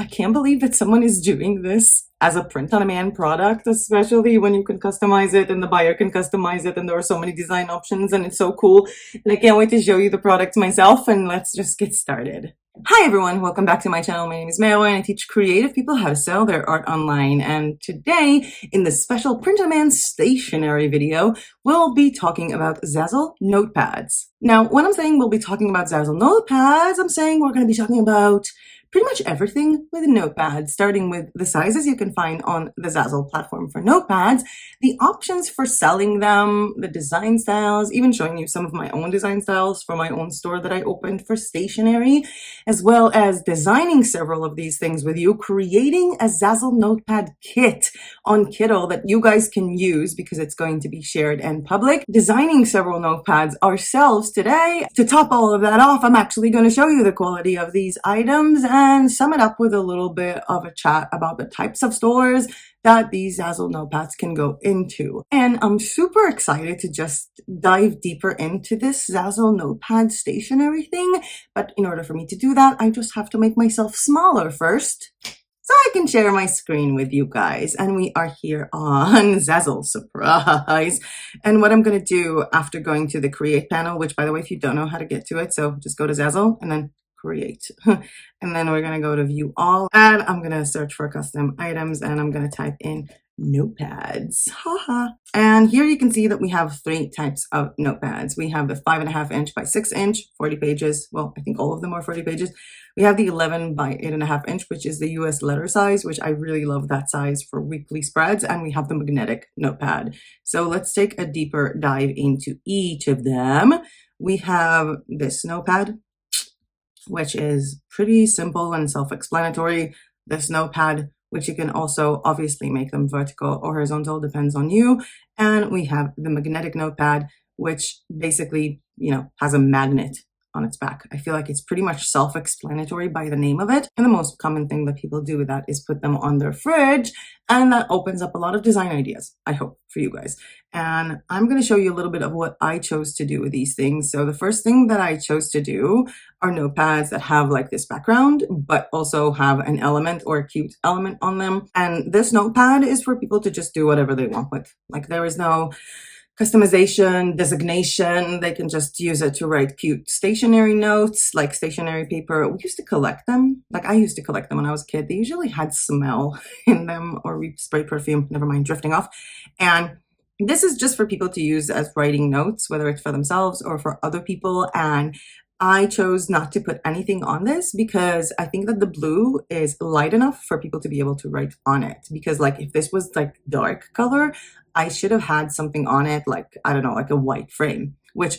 I can't believe that someone is doing this as a print-on-demand product, especially when you can customize it and the buyer can customize it and there are so many design options and it's so cool. And I can't wait to show you the product myself, and let's just get started. Hi everyone, welcome back to my channel. My name is Mayo and I teach creative people how to sell their art online. And today, in this special print-on-demand stationery video, we'll be talking about Zazzle Notepads. Now, when I'm saying we'll be talking about Zazzle Notepads, I'm saying we're going to be talking about pretty much everything with notepads, starting with the sizes you can find on the Zazzle platform for notepads, the options for selling them, the design styles, even showing you some of my own design styles for my own store that I opened for stationery, as well as designing several of these things with you, creating a Zazzle Notepad kit on Kittle that you guys can use because it's going to be shared and public, designing several notepads ourselves today. To top all of that off, I'm actually going to show you the quality of these items and sum it up with a little bit of a chat about the types of stores that these Zazzle Notepads can go into. And I'm super excited to just dive deeper into this Zazzle Notepad stationery thing. But in order for me to do that, I just have to make myself smaller first, so I can share my screen with you guys. And we are here on Zazzle, surprise. And what I'm going to do after going to the create panel, which by the way, if you don't know how to get to it, so just go to Zazzle and then create. And then we're going to go to view all, and I'm going to search for custom items, and I'm going to type in notepads. Haha. And here you can see that we have three types of notepads. We have the 5.5 inch by 6 inch, 40 pages. Well, I think all of them are 40 pages. We have the 11 by 8.5 inch, which is the US letter size, which I really love that size for weekly spreads. And we have the magnetic notepad. So let's take a deeper dive into each of them. We have this notepad, which is pretty simple and self-explanatory. This notepad, which you can also obviously make them vertical or horizontal, depends on you. And we have the magnetic notepad, which basically, has a magnet on its back. I feel like it's pretty much self-explanatory by the name of it. And the most common thing that people do with that is put them on their fridge, and that opens up a lot of design ideas, I hope, for you guys. And I'm going to show you a little bit of what I chose to do with these things. So the first thing that I chose to do are notepads that have like this background, but also have an element or a cute element on them. And this notepad is for people to just do whatever they want with. Like, there is no customization, designation. They can just use it to write cute stationery notes, like stationery paper. We used to collect them. Like, I used to collect them when I was a kid. They usually had smell in them, or we spray perfume, never mind, drifting off. And this is just for people to use as writing notes, whether it's for themselves or for other people. And I chose not to put anything on this because I think that the blue is light enough for people to be able to write on it. Because like, if this was like dark color, I should have had something on it, like, I don't know, like a white frame, which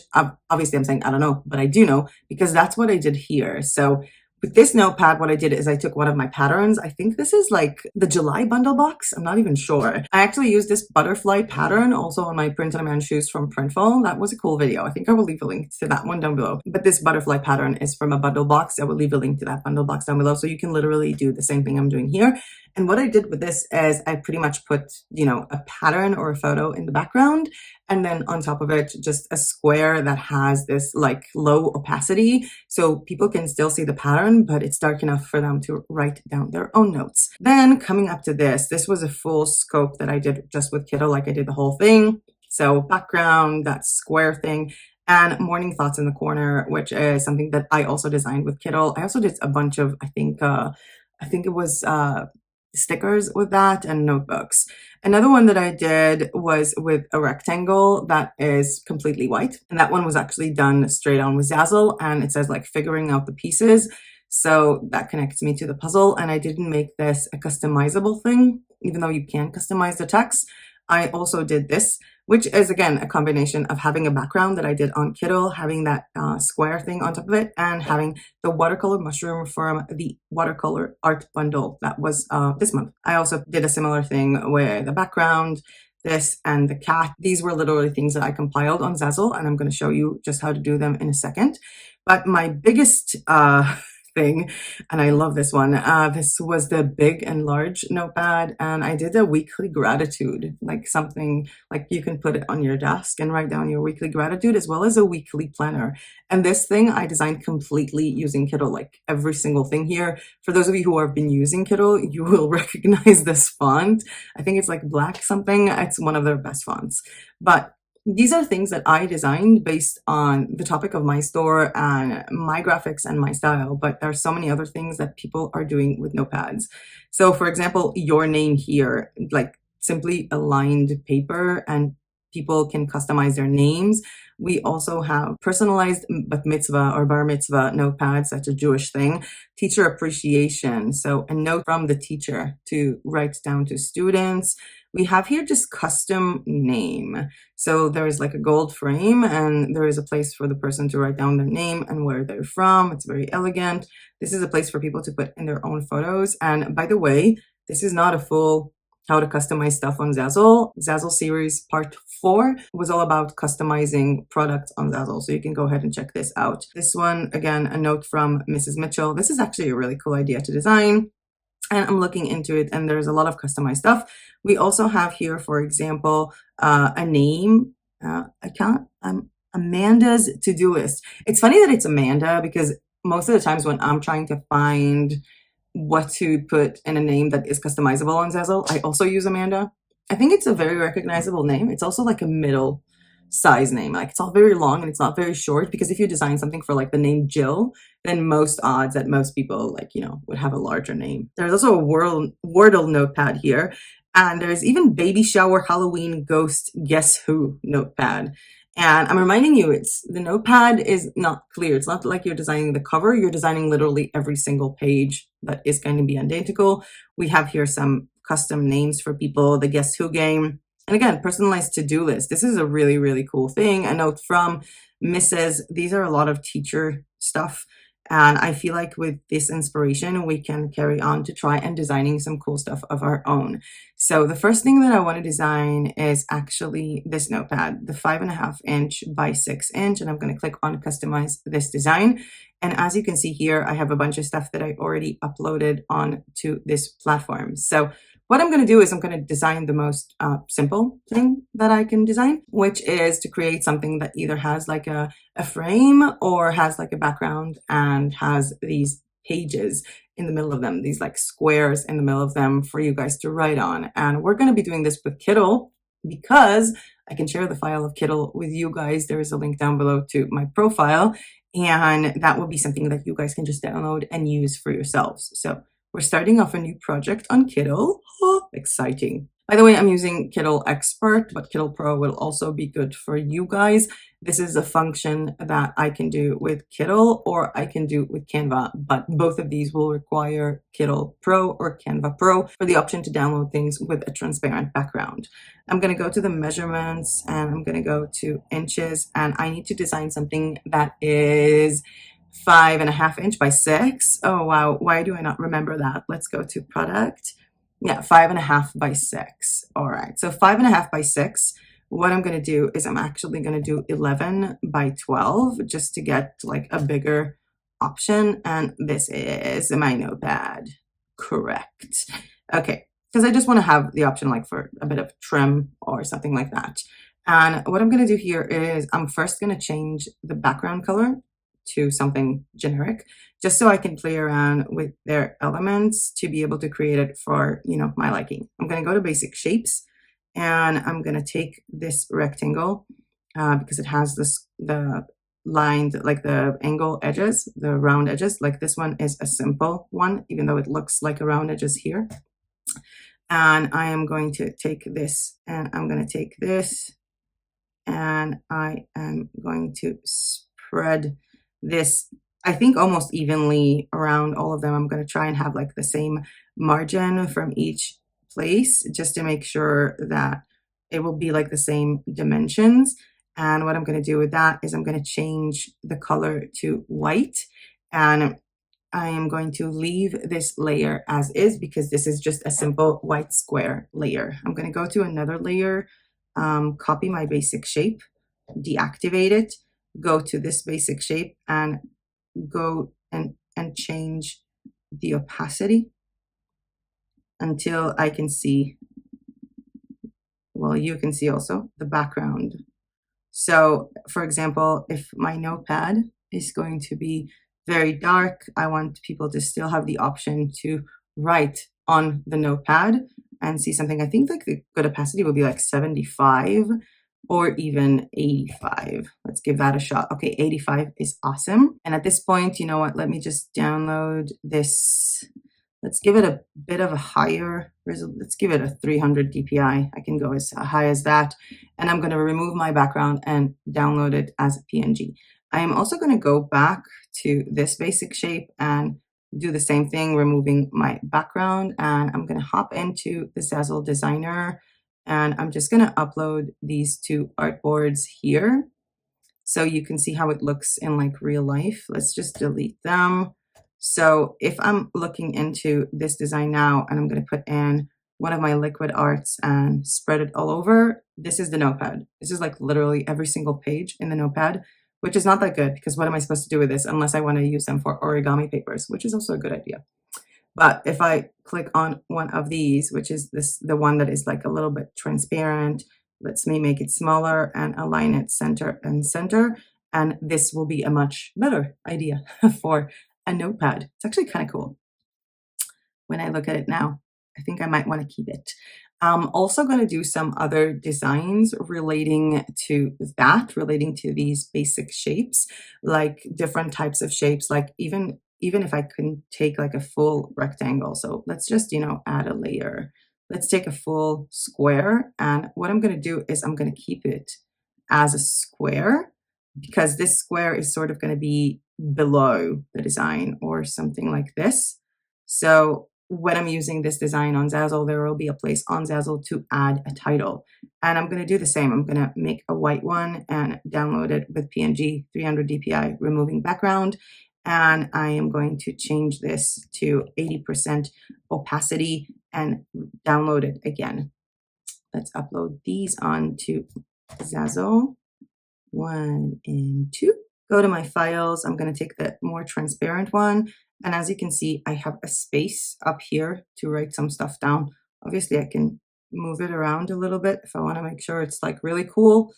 obviously I'm saying I don't know, but I do know because that's what I did here. So with this notepad, what I did is I took one of my patterns. I think this is like the July bundle box. I'm not even sure. I actually used this butterfly pattern also on my print-on-demand shoes from Printful. That was a cool video. I think I will leave a link to that one down below. But this butterfly pattern is from a bundle box. I will leave a link to that bundle box down below. So you can literally do the same thing I'm doing here. And what I did with this is I pretty much put, a pattern or a photo in the background. And then on top of it, just a square that has this like low opacity. So people can still see the pattern, but it's dark enough for them to write down their own notes. Then coming up to this was a full scope that I did just with Kittle, like I did the whole thing. So background, that square thing, and morning thoughts in the corner, which is something that I also designed with Kittle. I also did a bunch of, I think it was stickers with that and notebooks. Another one that I did was with a rectangle that is completely white. And that one was actually done straight on with Zazzle, and it says like figuring out the pieces. So that connects me to the puzzle. And I didn't make this a customizable thing, even though you can customize the text. I also did this, which is again a combination of having a background that I did on Kittle, having that square thing on top of it, and having the watercolor mushroom from the watercolor art bundle that was this month. I also did a similar thing with the background, this, and the cat. These were literally things that I compiled on Zazzle, and I'm going to show you just how to do them in a second. But my biggest thing, and I love this one. This was the big and large notepad, and I did a weekly gratitude, like something like you can put it on your desk and write down your weekly gratitude, as well as a weekly planner. And this thing I designed completely using Kittle, like every single thing here. For those of you who have been using Kittle, you will recognize this font. I think it's like black something. It's one of their best fonts. But these are things that I designed based on the topic of my store and my graphics and my style, but there are so many other things that people are doing with notepads. So for example, your name here, like simply aligned paper, and people can customize their names. We also have personalized bat mitzvah or bar mitzvah notepads. That's a Jewish thing. Teacher appreciation. So a note from the teacher to write down to students. We have here just custom name. So there's like a gold frame, and there is a place for the person to write down their name and where they're from. It's very elegant. This is a place for people to put in their own photos. And by the way, this is not a full how to customize stuff on Zazzle. Zazzle series part 4 was all about customizing products on Zazzle. So you can go ahead and check this out. This one, again, a note from Mrs. Mitchell. This is actually a really cool idea to design, and I'm looking into it, and there's a lot of customized stuff. We also have here, for example, a name. Amanda's to-do list. It's funny that it's Amanda, because most of the times when I'm trying to find what to put in a name that is customizable on Zazzle, I also use Amanda. I think it's a very recognizable name. It's also like a middle size name. Like it's not very long and it's not very short, because if you design something for like the name Jill, then most odds that most people would have a larger name. There's also a Wordle notepad here, and there's even baby shower, Halloween, ghost, guess who notepad. And I'm reminding you, the notepad is not clear. It's not like you're designing the cover. You're designing literally every single page that is going to be identical. We have here some custom names for people, the guess who game. And again, personalized to-do list. This is a really, really cool thing. A note from Mrs. These are a lot of teacher stuff. And I feel like with this inspiration, we can carry on to try and designing some cool stuff of our own. So the first thing that I want to design is actually this notepad, the 5.5 inch by 6 inch. And I'm going to click on customize this design. And as you can see here, I have a bunch of stuff that I already uploaded onto this platform. So what I'm going to do is I'm going to design the most simple thing that I can design, which is to create something that either has like a frame or has like a background and has these pages in the middle of them, these like squares in the middle of them for you guys to write on. And we're going to be doing this with Kittle, because I can share the file of Kittle with you guys. There is a link down below to my profile, and that will be something that you guys can just download and use for yourselves. So we're starting off a new project on Kittle. Oh, exciting. By the way, I'm using Kittle Expert, but Kittle Pro will also be good for you guys. This is a function that I can do with Kittle or I can do with Canva, but both of these will require Kittle Pro or Canva Pro for the option to download things with a transparent background. I'm going to go to the measurements and I'm going to go to inches, and I need to design something that is 5.5 inch by 6. Oh wow, why do I not remember that? Let's go to product. Yeah, 5.5 by 6. All right, so 5.5 by 6. What I'm going to do is I'm actually going to do 11 by 12 just to get like a bigger option. And this is my notepad. Correct. Okay, because I just want to have the option like for a bit of trim or something like that. And what I'm going to do here is I'm first going to change the background color to something generic, just so I can play around with their elements to be able to create it for, my liking. I'm going to go to basic shapes, and I'm going to take this rectangle because it has the lined, like the angle edges, the round edges. Like this one is a simple one, even though it looks like a round edges here. And I am going to take this, and I'm going to take this, and I am going to spread this, I think, almost evenly around all of them. I'm going to try and have like the same margin from each place, just to make sure that it will be like the same dimensions. And what I'm going to do with that is I'm going to change the color to white, and I am going to leave this layer as is because this is just a simple white square layer. I'm going to go to another layer, copy my basic shape, deactivate it, go to this basic shape and go and and change the opacity until I can see, well, you can see also the background. So for example, if my notepad is going to be very dark, I want people to still have the option to write on the notepad and see something. I think like the good opacity would be like 75 or even 85. Let's give that a shot. Okay, 85 is awesome. And at this point, you know what? Let me just download this. Let's give it a bit of a higher resolution. Let's give it a 300 dpi. I can go as high as that. And I'm going to remove my background and download it as a PNG. I am also going to go back to this basic shape and do the same thing, removing my background. And I'm going to hop into the Zazzle Designer. And I'm just going to upload these two artboards here so you can see how it looks in like real life. Let's just delete them. So if I'm looking into this design now and I'm going to put in one of my liquid arts and spread it all over, this is the notepad. This is like literally every single page in the notepad, which is not that good because what am I supposed to do with this unless I want to use them for origami papers, which is also a good idea. But if I click on one of these, which is the one that is like a little bit transparent, lets me make it smaller and align it center and center. And this will be a much better idea for a notepad. It's actually kind of cool. When I look at it now, I think I might want to keep it. I'm also going to do some other designs relating to that, relating to these basic shapes, like different types of shapes, like even if I couldn't take like a full rectangle. So let's just, add a layer. Let's take a full square. And what I'm going to do is I'm going to keep it as a square because this square is sort of going to be below the design or something like this. So when I'm using this design on Zazzle, there will be a place on Zazzle to add a title. And I'm going to do the same. I'm going to make a white one and download it with PNG, 300 dpi, removing background. And I am going to change this to 80% opacity and download it again. Let's upload these onto Zazzle. 1 and 2. Go to my files. I'm going to take the more transparent one. And as you can see, I have a space up here to write some stuff down. Obviously, I can move it around a little bit if I want to make sure it's like really cool.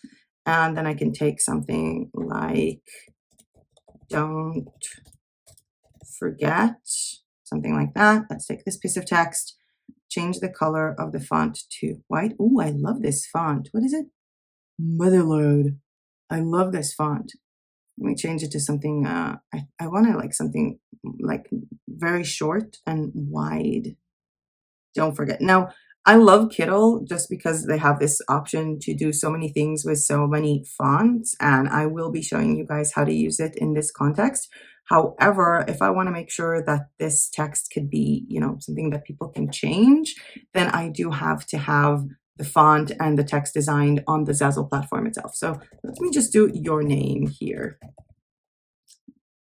And then I can take something like don't forget, something like that. Let's take this piece of text, change the color of the font to white. Oh, I love this font. What is it? Motherlode. I love this font. Let me change it to something, I want to like something like very short and wide. Don't forget. Now, I love Kittle just because they have this option to do so many things with so many fonts, and I will be showing you guys how to use it in this context. However, if I want to make sure that this text could be, something that people can change, then I do have to have the font and the text designed on the Zazzle platform itself. So let me just do your name here.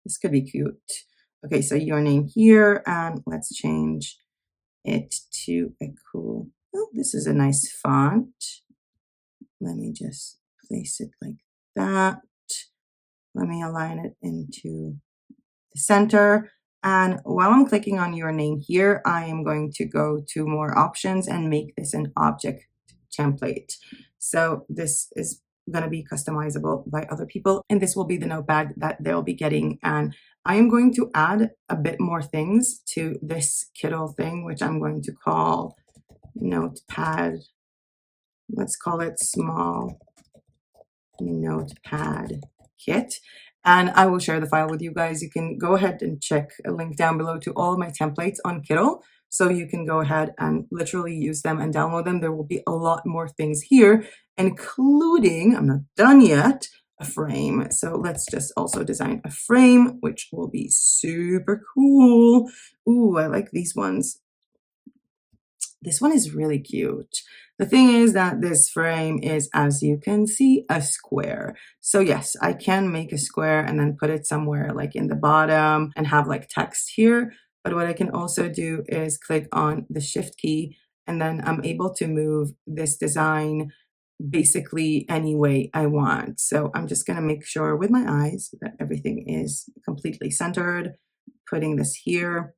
This could be cute. Okay, so your name here, and let's change it to a cool, oh, this is a nice font. Let me just place it like that. Let me align it into the center. And while I'm clicking on your name here, I am going to go to more options and make this an object template. So this is going to be customizable by other people, and this will be the notepad that they'll be getting. And I am going to add a bit more things to this Kittle thing, which I'm going to call notepad. Let's call it small notepad kit. And I will share the file with you guys. You can go ahead and check a link down below to all my templates on Kittle. So you can go ahead and literally use them and download them. There will be a lot more things here, including, I'm not done yet, a frame. So let's just also design a frame, which will be super cool. Ooh, I like these ones. This one is really cute. The thing is that this frame is, as you can see, a square. So yes, I can make a square and then put it somewhere like in the bottom and have like text here. But what I can also do is click on the shift key, and then I'm able to move this design basically any way I want. So I'm just going to make sure with my eyes that everything is completely centered. putting this here.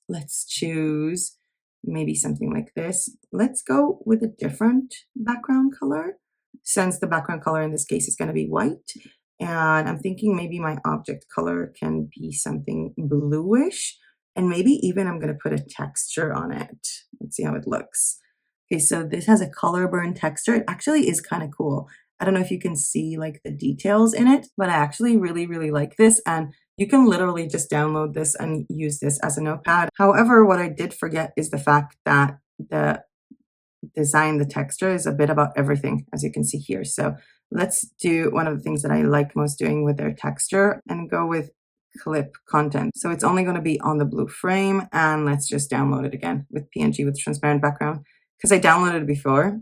Let's choose maybe something like this. Let's go with a different background color, since the background color in this case is going to be white. And I'm thinking maybe my object color can be something bluish. And maybe even I'm going to put a texture on it. Let's see how it looks. Okay, so this has a color burn texture. It actually is kind of cool. I don't know if you can see like the details in it, but I actually really, really like this. And you can literally just download this and use this as a notepad. However, what I did forget is the fact that the design, the texture is a bit about everything, as you can see here. So let's do one of the things that I like most doing with their texture and go with clip content. So it's only going to be on the blue frame, and let's just download it again with PNG with transparent background, because I downloaded it before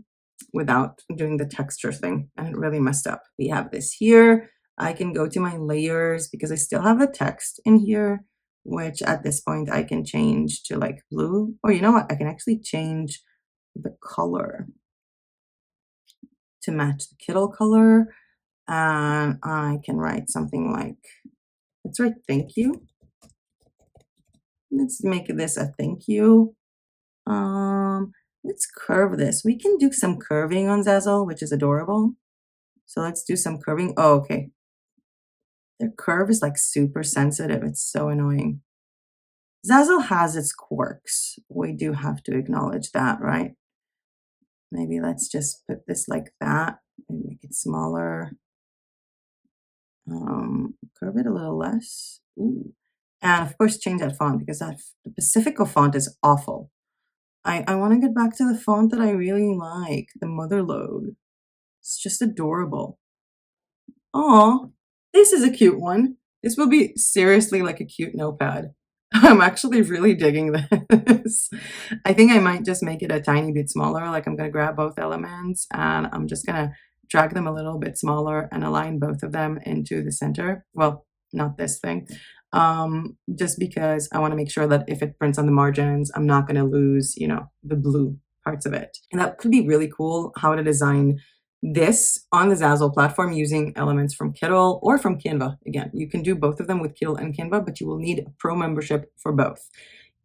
without doing the texture thing and it really messed up. We have this here. I can go to my layers because I still have the text in here, which at this point I can change to like blue. Or you know what? I can actually change the color to match the Kittle color. And I can write something like, let's write thank you. Let's make this a thank you. Let's curve this. We can do some curving on Zazzle, which is adorable. So let's do some curving. Oh, okay. Their curve is like super sensitive. It's so annoying. Zazzle has its quirks. We do have to acknowledge that, right? Maybe let's just put this like that and make it smaller. Curve it a little less. Ooh. And of course, change that font because the Pacifico font is awful. I want to get back to the font that I really like, the Motherlode. It's just adorable. Oh, this is a cute one. This will be seriously like a cute notepad. I'm actually really digging this. I think I might just make it a tiny bit smaller. Like I'm going to grab both elements and I'm just going to drag them a little bit smaller and align both of them into the center. Well, not this thing. Just because I want to make sure that if it prints on the margins, I'm not going to lose, you know, the blue parts of it. And that could be really cool how to design this on the Zazzle platform using elements from Kittl or from Canva. Again, you can do both of them with Kittl and Canva, but you will need a pro membership for both.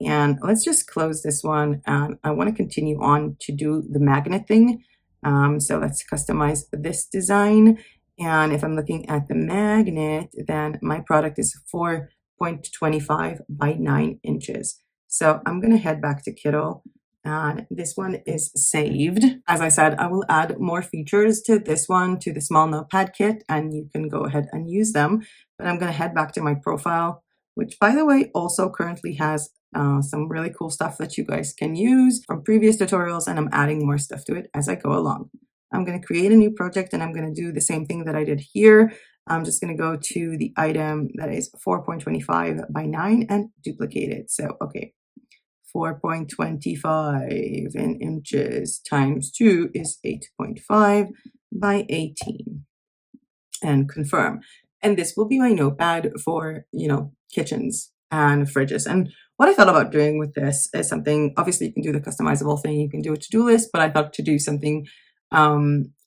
And let's just close this one. And I want to continue on to do the magnet thing. So let's customize this design. And if I'm looking at the magnet, then my product is 4.25 by 9 inches. So I'm going to head back to Kittl. And this one is saved. As I said, I will add more features to this one, to the small notepad kit, and you can go ahead and use them. But I'm going to head back to my profile, which by the way, also currently has some really cool stuff that you guys can use from previous tutorials, and I'm adding more stuff to it as I go along. I'm going to create a new project and I'm going to do the same thing that I did here. I'm just going to go to the item that is 4.25 by 9 and duplicate it. So, okay. 4.25 in inches times 2 is 8.5 by 18. And confirm. And this will be my notepad for, you know, kitchens and fridges. And what I thought about doing with this is something, obviously you can do the customizable thing, you can do a to-do list, but I thought to do something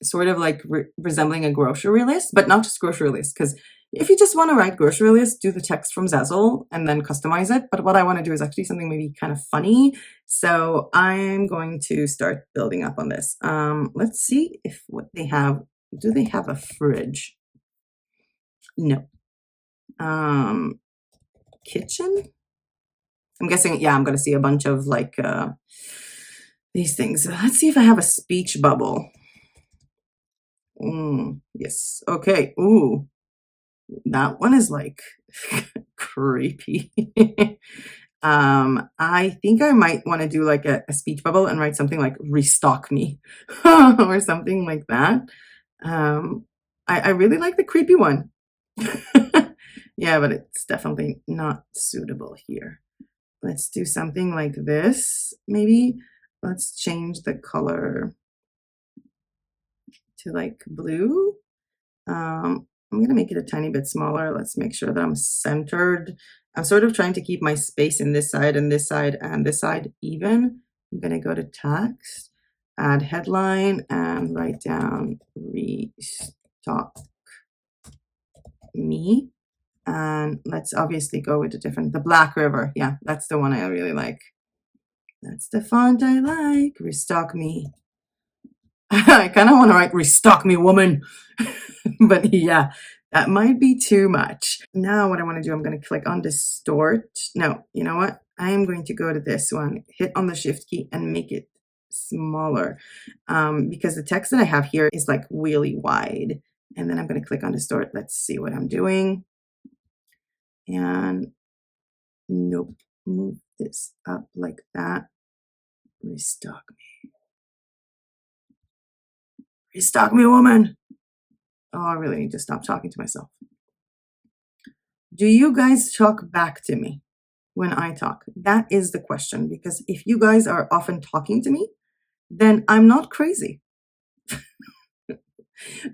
sort of like resembling a grocery list, but not just grocery list, because if you just want to write grocery list, do the text from Zazzle and then customize it. But what I want to do is actually something maybe kind of funny. So I'm going to start building up on this. Let's see if what they have, do they have a fridge? No. Kitchen? I'm guessing, yeah, I'm going to see a bunch of like these things. Let's see if I have a speech bubble. Yes. Okay. Ooh. That one is like creepy. I think I might want to do like a speech bubble and write something like restock me or something like that. I really like the creepy one. Yeah, but it's definitely not suitable here. Let's do something like this. Maybe let's change the color to like blue. I'm going to make it a tiny bit smaller. Let's make sure that I'm centered. I'm sort of trying to keep my space in this side and this side and this side even. I'm going to go to text, add headline, and write down restock me. And let's obviously go with the Black River. Yeah, that's the one I really like. That's the font I like. Restock me. I kind of want to write restock me, woman. But yeah, that might be too much. Now what I want to do, I'm going to click on distort. No, you know what? I am going to go to this one, hit on the shift key and make it smaller, because the text that I have here is like really wide. And then I'm going to click on distort. Let's see what I'm doing. And nope, move this up like that. Restock me. Restock me, woman. Oh, I really need to stop talking to myself. Do you guys talk back to me when I talk? That is the question, because if you guys are often talking to me, then I'm not crazy.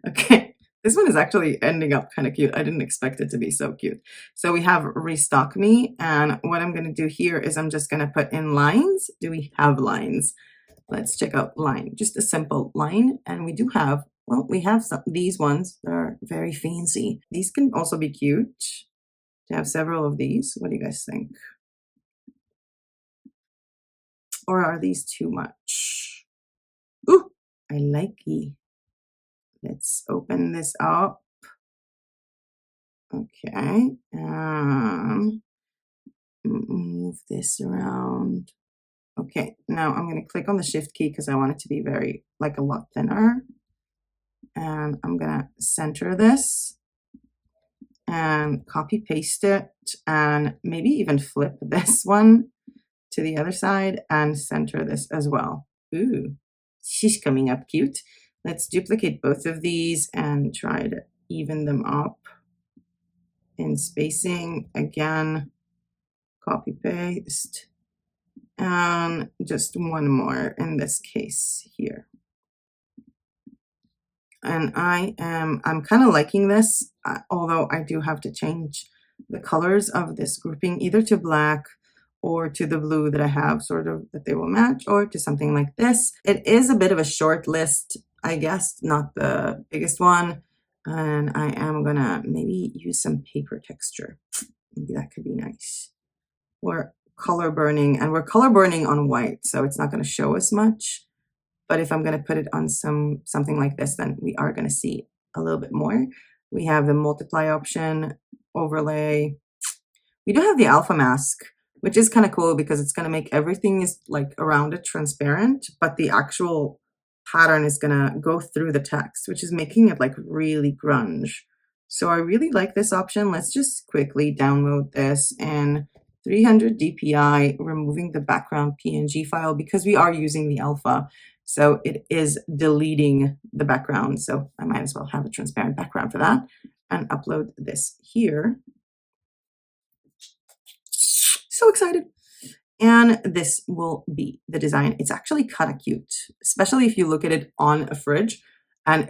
Okay, this one is actually ending up kind of cute. I didn't expect it to be so cute. So we have restock me, and what I'm going to do here is I'm just going to put in lines. Do we have lines? Let's check out line, just a simple line. And we do have, well, we have these ones that are very fancy. These can also be cute to have several of these. What do you guys think? Or are these too much? Ooh, I like it. Let's open this up. Okay, move this around. Okay, now I'm going to click on the shift key because I want it to be very, like a lot thinner. And I'm going to center this and copy paste it and maybe even flip this one to the other side and center this as well. Ooh, she's coming up cute. Let's duplicate both of these and try to even them up in spacing. Again, copy paste, and just one more in this case here. And I'm kind of liking this, although I do have to change the colors of this grouping either to black or to the blue that I have, sort of that they will match, or to something like this. It is a bit of a short list, I guess, not the biggest one. And I am gonna maybe use some paper texture. Maybe that could be nice. Or color burning, and we're color burning on white, so it's not gonna show as much. But if I'm gonna put it on something like this, then we are gonna see a little bit more. We have the multiply option, overlay. We do have the alpha mask, which is kind of cool because it's going to make everything is like around it transparent, but the actual pattern is going to go through the text, which is making it like really grunge. So I really like this option. Let's just quickly download this in 300 DPI, removing the background PNG file because we are using the alpha. So it is deleting the background. So I might as well have a transparent background for that and upload this here. So excited. And this will be the design. It's actually kind of cute, especially if you look at it on a fridge. And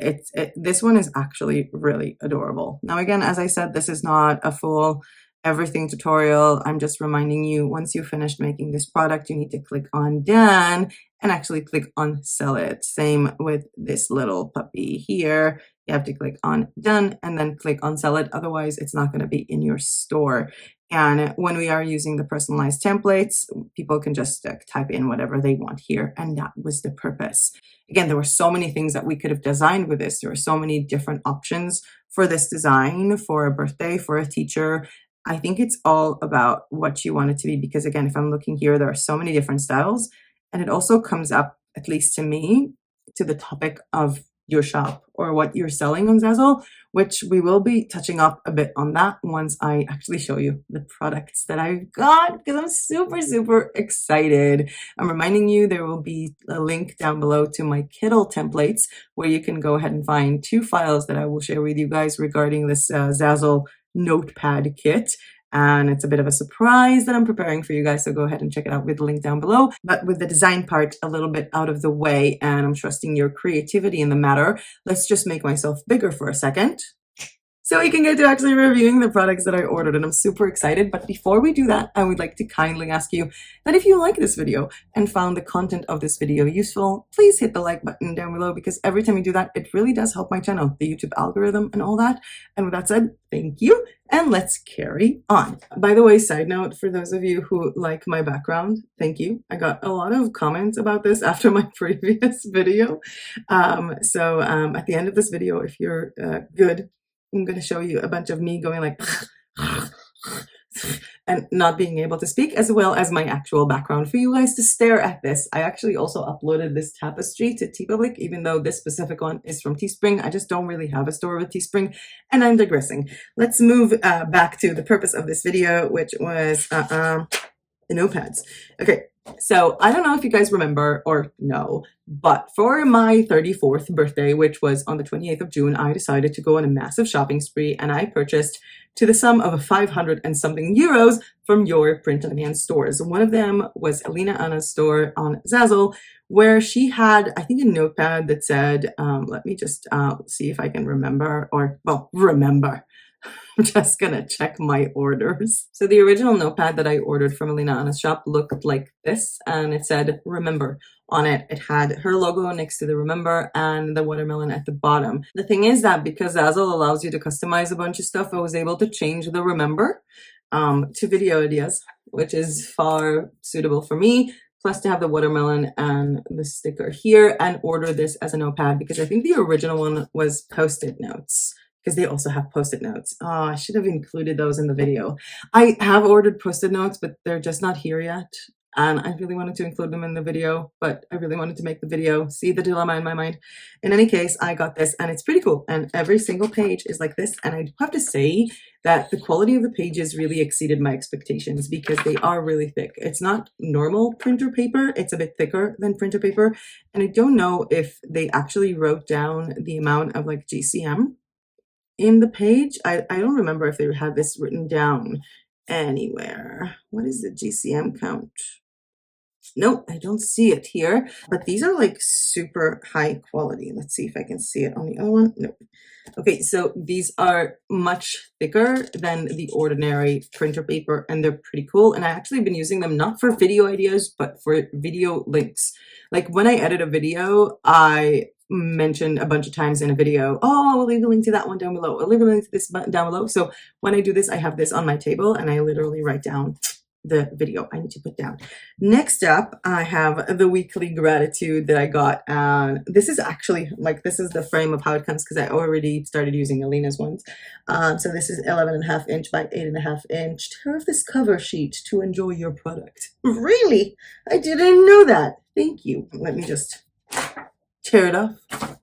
this one is actually really adorable. Now, again, as I said, this is not a full everything tutorial. I'm just reminding you, once you've finished making this product, you need to click on done and actually click on sell it. Same with this little puppy here. You have to click on done and then click on sell it. Otherwise, it's not going to be in your store. And when we are using the personalized templates, people can just type in whatever they want here. And that was the purpose. Again, there were so many things that we could have designed with this. There were so many different options for this design, for a birthday, for a teacher. I think it's all about what you want it to be. Because again, if I'm looking here, there are so many different styles. And it also comes up, at least to me, to the topic of your shop or what you're selling on Zazzle, which we will be touching up a bit on that once I actually show you the products that I've got, because I'm super, super excited. I'm reminding you there will be a link down below to my Kittle templates where you can go ahead and find 2 files that I will share with you guys regarding this Zazzle Notepad kit. And it's a bit of a surprise that I'm preparing for you guys, so go ahead and check it out with the link down below. But with the design part a little bit out of the way, and I'm trusting your creativity in the matter, let's just make myself bigger for a second. so we can get to actually reviewing the products that I ordered, and I'm super excited. But before we do that, I would like to kindly ask you that if you like this video and found the content of this video useful, please hit the like button down below, because every time you do that, it really does help my channel, the YouTube algorithm and all that. And with that said, thank you, and let's carry on. By the way, side note, for those of you who like my background, thank you. I got a lot of comments about this after my previous video. At the end of this video, if you're good, I'm going to show you a bunch of me going like and not being able to speak, as well as my actual background for you guys to stare at this. I actually also uploaded this tapestry to TeePublic, even though this specific one is from Teespring. I just don't really have a store with Teespring, and I'm digressing. Let's move back to the purpose of this video, which was the notepads. Okay, so I don't know if you guys remember or know, but for my 34th birthday, which was on the 28th of June, I decided to go on a massive shopping spree, and I purchased to the sum of 500 and something euros from your print-on-demand stores. One of them was Elena Anna's store on Zazzle, where she had, I think, a notepad that said, let me just see if I can remember, remember. I'm just gonna check my orders. So the original notepad that I ordered from Elena Anna's shop looked like this, and it said remember on it. It had her logo next to the remember and the watermelon at the bottom. The thing is that because Zazzle allows you to customize a bunch of stuff, I was able to change the remember to video ideas, which is far suitable for me. Plus to have the watermelon and the sticker here, and order this as a notepad, because I think the original one was post-it notes, because they also have post-it notes. Oh, I should have included those in the video. I have ordered post-it notes, but they're just not here yet. And I really wanted to include them in the video, but I really wanted to make the video. See the dilemma in my mind? In any case, I got this, and it's pretty cool. And every single page is like this. And I do have to say that the quality of the pages really exceeded my expectations, because they are really thick. It's not normal printer paper. It's a bit thicker than printer paper. And I don't know if they actually wrote down the amount of like GCM in the page. I don't remember if they had this written down anywhere. What is the GCM count? Nope, I don't see it here, but these are like super high quality. Let's see if I can see it on the other one. Nope. Okay, so these are much thicker than the ordinary printer paper, and they're pretty cool. And I actually been using them not for video ideas, but for video links. Like when I edit a video, I mentioned a bunch of times in a video, oh, I'll leave a link to that one down below. I'll leave a link to this button down below. So when I do this, I have this on my table, and I literally write down the video I need to put down. Next up, I have the weekly gratitude that I got. This is actually like, this is the frame of how it comes, because I already started using Elena's ones. So this is 11.5 inch by 8.5 inch. Tear off this cover sheet to enjoy your product. Really? I didn't know that. Thank you. Let me just tear it off.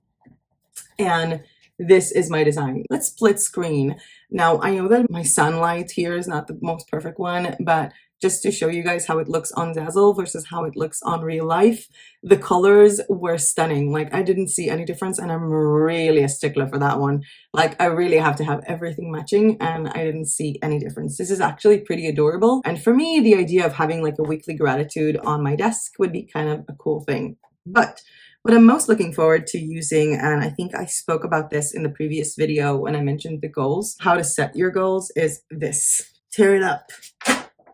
And this is my design. Let's split screen. Now, I know that my sunlight here is not the most perfect one, but just to show you guys how it looks on Zazzle versus how it looks on real life, the colors were stunning. Like, I didn't see any difference, and I'm really a stickler for that one. Like, I really have to have everything matching, and I didn't see any difference. This is actually pretty adorable. And for me, the idea of having like a weekly gratitude on my desk would be kind of a cool thing. But what I'm most looking forward to using, and I think I spoke about this in the previous video when I mentioned the goals, how to set your goals, is this. Tear it up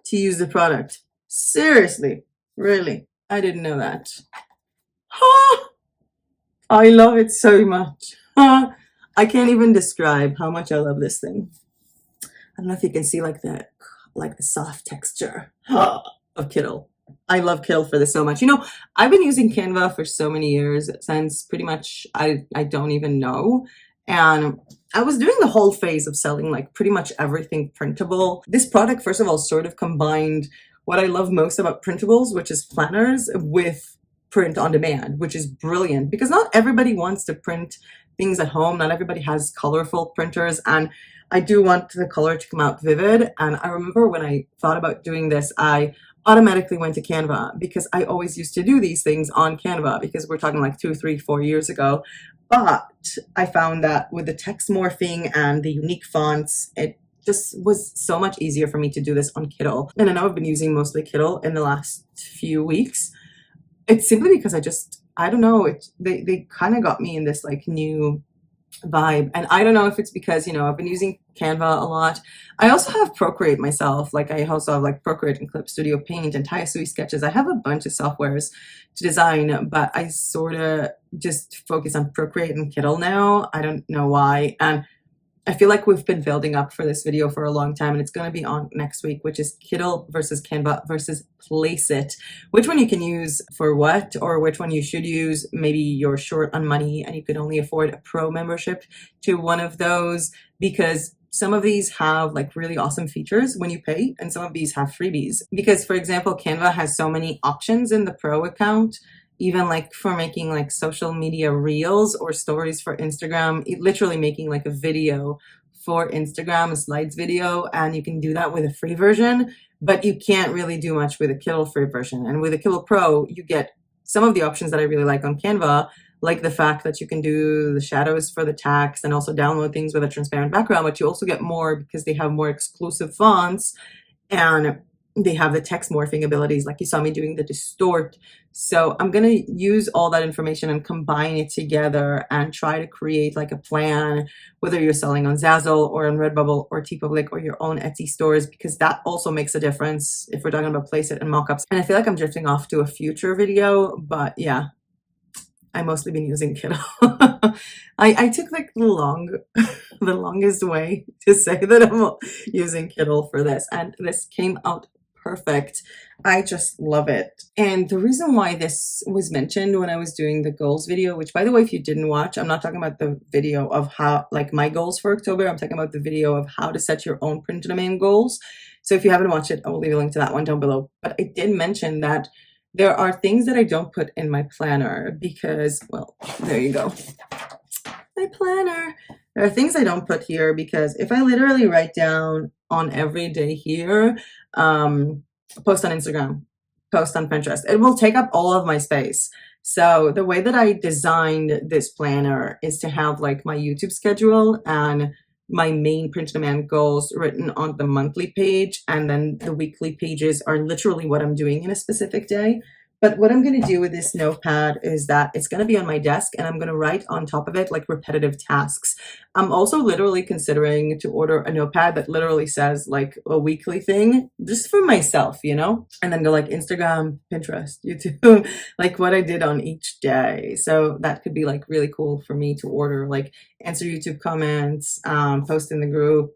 to use the product. Seriously, really, I didn't know that. I love it so much. I can't even describe how much I love this thing. I don't know if you can see like the soft texture of Kittle. I love Kittle for this so much. You know, I've been using Canva for so many years, since pretty much I don't even know. And I was doing the whole phase of selling like pretty much everything printable. This product, first of all, sort of combined what I love most about printables, which is planners, with print on demand, which is brilliant, because not everybody wants to print things at home. Not everybody has colorful printers, and I do want the color to come out vivid. And I remember when I thought about doing this, I automatically went to Canva, because I always used to do these things on Canva, because we're talking like 2, 3, 4 years ago. But I found that with the text morphing and the unique fonts, it just was so much easier for me to do this on Kittle. And I know I've been using mostly Kittle in the last few weeks. It's simply because I don't know, they kind of got me in this like new vibe. And I don't know if it's because, I've been using Canva a lot. I also have Procreate myself. Like I also have like Procreate and Clip Studio Paint and Tyasui Sketches. I have a bunch of softwares to design, but I sort of just focus on Procreate and Kittle now. I don't know why. And I feel like we've been building up for this video for a long time, and it's going to be on next week, which is Kittle versus Canva versus Placeit. Which one you can use for what, or which one you should use. Maybe you're short on money and you can only afford a pro membership to one of those, because some of these have like really awesome features when you pay, and some of these have freebies. Because, for example, Canva has so many options in the pro account, even like for making like social media reels or stories for Instagram, literally making like a video for Instagram, a slides video, and you can do that with a free version, but you can't really do much with a Kittle free version. And with a Kittle Pro, you get some of the options that I really like on Canva, like the fact that you can do the shadows for the text and also download things with a transparent background, but you also get more because they have more exclusive fonts and they have the text morphing abilities, like you saw me doing the distort. So I'm going to use all that information and combine it together and try to create like a plan, whether you're selling on Zazzle or on Redbubble or TeePublic or your own Etsy stores, because that also makes a difference if we're talking about Placeit and mockups. And I feel like I'm drifting off to a future video, but yeah, I've mostly been using Kittle. I took like the longest way to say that I'm using Kittle for this, and this came out perfect. I just love it. And the reason why this was mentioned when I was doing the goals video, which by the way, if you didn't watch, I'm not talking about the video of how, like my goals for October, I'm talking about the video of how to set your own print-on-demand goals. So if you haven't watched it, I will leave a link to that one down below. But I did mention that there are things that I don't put in my planner because, well, there you go. My planner. There are things I don't put here because if I literally write down on every day here, post on Instagram, post on Pinterest, it will take up all of my space. So the way that I designed this planner is to have like my YouTube schedule and my main print-on-demand goals written on the monthly page, and then the weekly pages are literally what I'm doing in a specific day. But what I'm going to do with this notepad is that it's going to be on my desk and I'm going to write on top of it like repetitive tasks. I'm also literally considering to order a notepad that literally says like a weekly thing just for myself, and then go like Instagram, Pinterest, YouTube, like what I did on each day. So that could be like really cool for me to order, like answer YouTube comments, post in the group,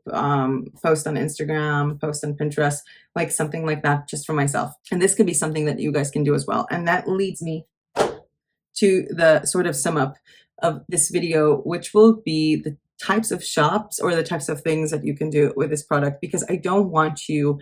post on Instagram, post on Pinterest, like something like that just for myself. And this could be something that you guys can do as well. And that leads me to the sort of sum up of this video, which will be the types of shops or the types of things that you can do with this product, because I don't want you,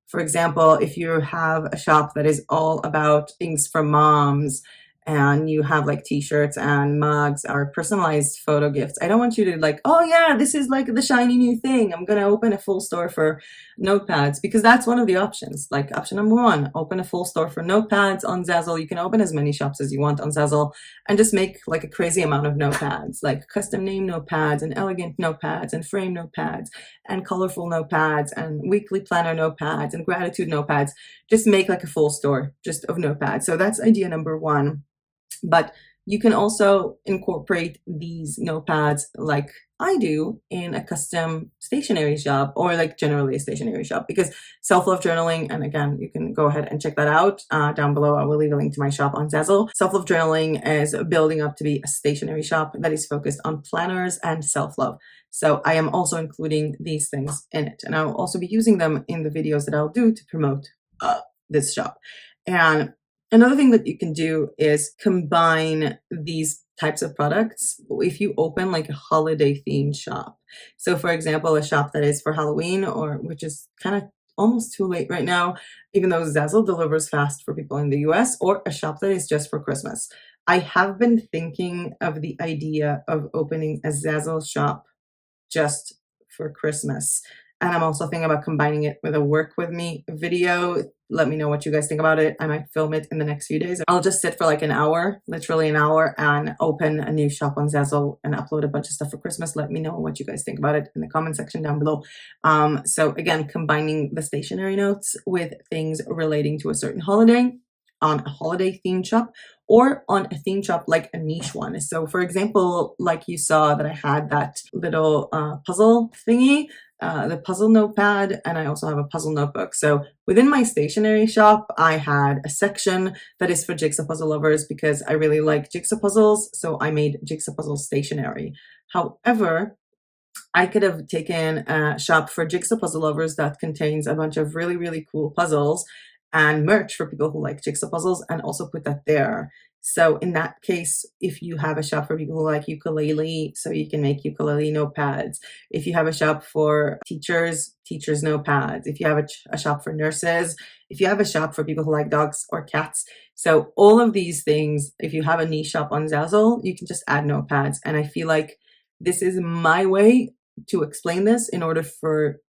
for example, if you have a shop that is all about things for moms and you have like t-shirts and mugs or personalized photo gifts, I don't want you to like, oh yeah, this is like the shiny new thing, I'm gonna open a full store for notepads, because that's one of the options. Like option number one, open a full store for notepads on Zazzle. You can open as many shops as you want on Zazzle and just make like a crazy amount of notepads, like custom name notepads and elegant notepads and frame notepads and colorful notepads and weekly planner notepads and gratitude notepads. Just make like a full store just of notepads. So that's idea number one. But you can also incorporate these notepads like I do in a custom stationery shop, or like generally a stationery shop, because self-love journaling, and again, you can go ahead and check that out down below. I will leave a link to my shop on Zazzle. Self-love journaling is building up to be a stationery shop that is focused on planners and self-love. So I am also including these things in it, and I will also be using them in the videos that I'll do to promote this shop. And another thing that you can do is combine these types of products if you open like a holiday themed shop. So for example, a shop that is for Halloween, or which is kind of almost too late right now, even though Zazzle delivers fast for people in the US, or a shop that is just for Christmas. I have been thinking of the idea of opening a Zazzle shop just for Christmas. And I'm also thinking about combining it with a work with me video. Let me know what you guys think about it. I might film it in the next few days. I'll just sit for like an hour, literally an hour, and open a new shop on Zazzle and upload a bunch of stuff for Christmas. Let me know what you guys think about it in the comment section down below. So again, combining the stationery notes with things relating to a certain holiday on a holiday themed shop, or on a theme shop like a niche one. So for example, like you saw that I had that little puzzle thingy, the puzzle notepad, and I also have a puzzle notebook. So within my stationery shop, I had a section that is for jigsaw puzzle lovers because I really like jigsaw puzzles. So I made jigsaw puzzle stationery. However, I could have taken a shop for jigsaw puzzle lovers that contains a bunch of really, really cool puzzles and merch for people who like jigsaw puzzles, and also put that there. So in that case, if you have a shop for people who like ukulele, so you can make ukulele notepads. If you have a shop for teachers, teachers notepads. If you have a shop for nurses, if you have a shop for people who like dogs or cats. So all of these things, if you have a niche shop on Zazzle, you can just add notepads. And I feel like this is my way to explain this in order for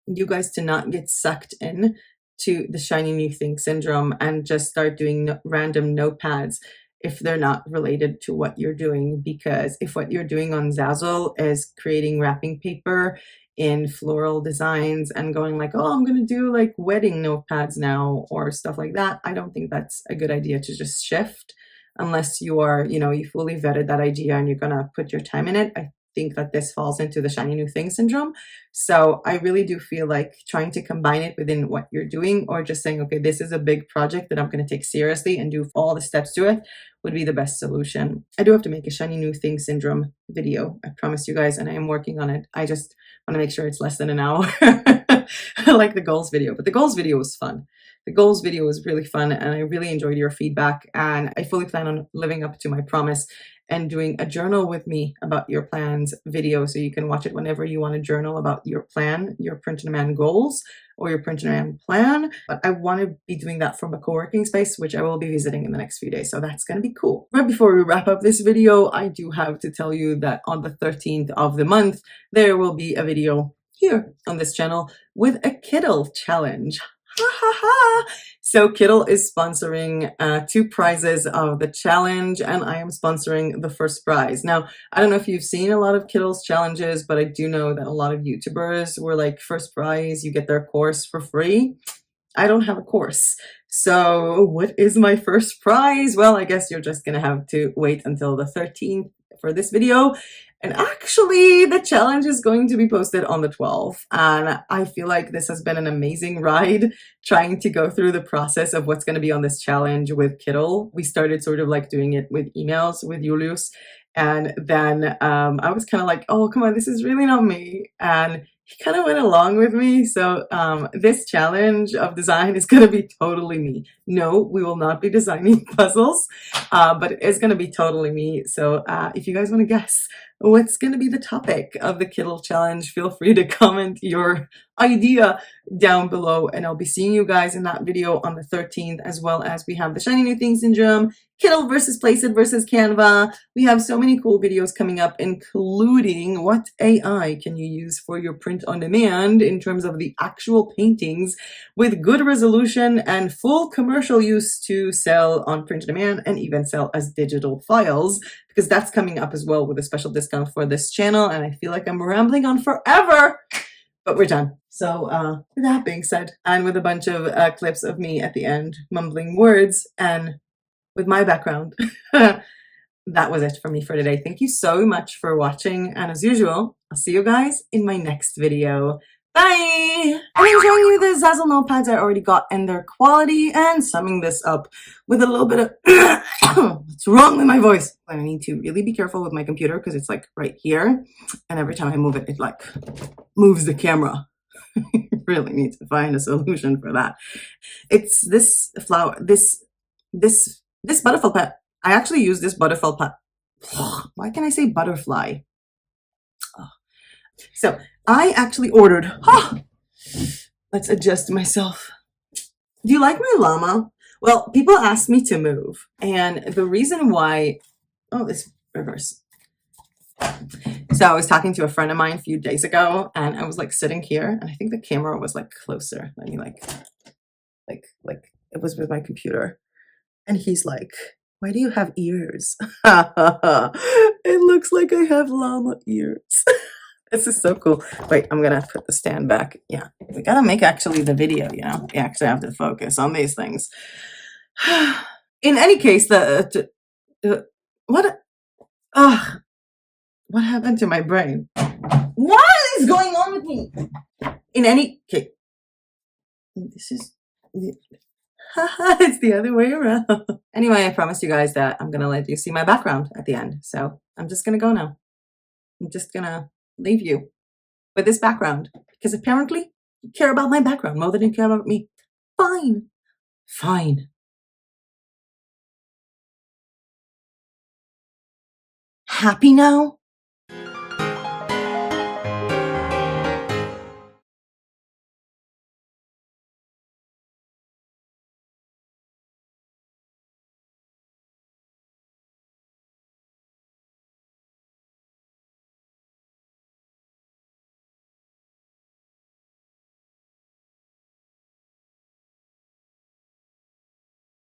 you guys to not get sucked in to the shiny new thing syndrome and just start doing random notepads if they're not related to what you're doing. Because if what you're doing on Zazzle is creating wrapping paper in floral designs and going like, oh, I'm gonna do like wedding notepads now or stuff like that, I don't think that's a good idea to just shift unless you are, you know, you fully vetted that idea and you're gonna put your time in it. I think that this falls into the shiny new thing syndrome. So I really do feel like trying to combine it within what you're doing, or just saying, okay, this is a big project that I'm going to take seriously and do all the steps to it, would be the best solution. I do have to make a shiny new thing syndrome video, I promise you guys, and I am working on it. I just want to make sure it's less than an hour. Like the goals video, but the goals video was fun. The goals video was really fun and I really enjoyed your feedback, and I fully plan on living up to my promise and doing a journal with me about your plans video, so you can watch it whenever you want to journal about your plan, your print on demand goals, or your print on demand plan. But I want to be doing that from a co-working space, which I will be visiting in the next few days. So that's going to be cool. Right before we wrap up this video, I do have to tell you that on the 13th of the month, there will be a video here on this channel with a Kittl challenge. Ha ha ha! So Kittle is sponsoring 2 prizes of the challenge, and I am sponsoring the first prize. Now, I don't know if you've seen a lot of Kittle's challenges, but I do know that a lot of YouTubers were like, first prize, you get their course for free. I don't have a course. So what is my first prize? Well, I guess you're just gonna have to wait until the 13th for this video. And actually, the challenge is going to be posted on the 12th. And I feel like this has been an amazing ride trying to go through the process of what's going to be on this challenge with Kittle. We started sort of like doing it with emails with Julius. And then I was kind of like, oh, come on, this is really not me. And he kind of went along with me. So this challenge of design is going to be totally me. No, we will not be designing puzzles, but it is going to be totally me. So if you guys want to guess what's going to be the topic of the Kittle challenge, feel free to comment your idea down below, and I'll be seeing you guys in that video on the 13th, as well as we have the shiny new thing syndrome, Kittle versus Placeit versus Canva. We have so many cool videos coming up, including what AI can you use for your print on demand in terms of the actual paintings with good resolution and full commercial use to sell on print on demand and even sell as digital files, because that's coming up as well with a special discount for this channel. And I feel like I'm rambling on forever, but we're done. So with that being said, and with a bunch of clips of me at the end mumbling words and with my background, that was it for me for today. Thank you so much for watching, and as usual, I'll see you guys in my next video. Bye! I'm showing you the Zazzle Notepads I already got and their quality, and summing this up with a little bit of what's wrong with my voice? I need to really be careful with my computer because it's like right here, and every time I move it, it like moves the camera. Really need to find a solution for that. It's this flower, this butterfly pet. I actually use this butterfly pet. Why can I say butterfly? Oh. So I actually ordered, let's adjust myself. Do you like my llama? Well, people ask me to move, and the reason why, oh, this reverse. So I was talking to a friend of mine a few days ago, and I was like sitting here, and I think the camera was like closer. Let me like it was with my computer, and he's like, why do you have ears? It looks like I have llama ears. This is so cool. Wait, I'm gonna put the stand back. Yeah, we gotta make actually the video, you know? We actually have to focus on these things. In any case, what? Ugh, what happened to my brain? What is going on with me? In any case, this is it's the other way around. Anyway, I promised you guys that I'm gonna let you see my background at the end, so I'm just gonna go now. I'm just gonna leave you with this background because apparently you care about my background more than you care about me. Fine, fine. Happy now?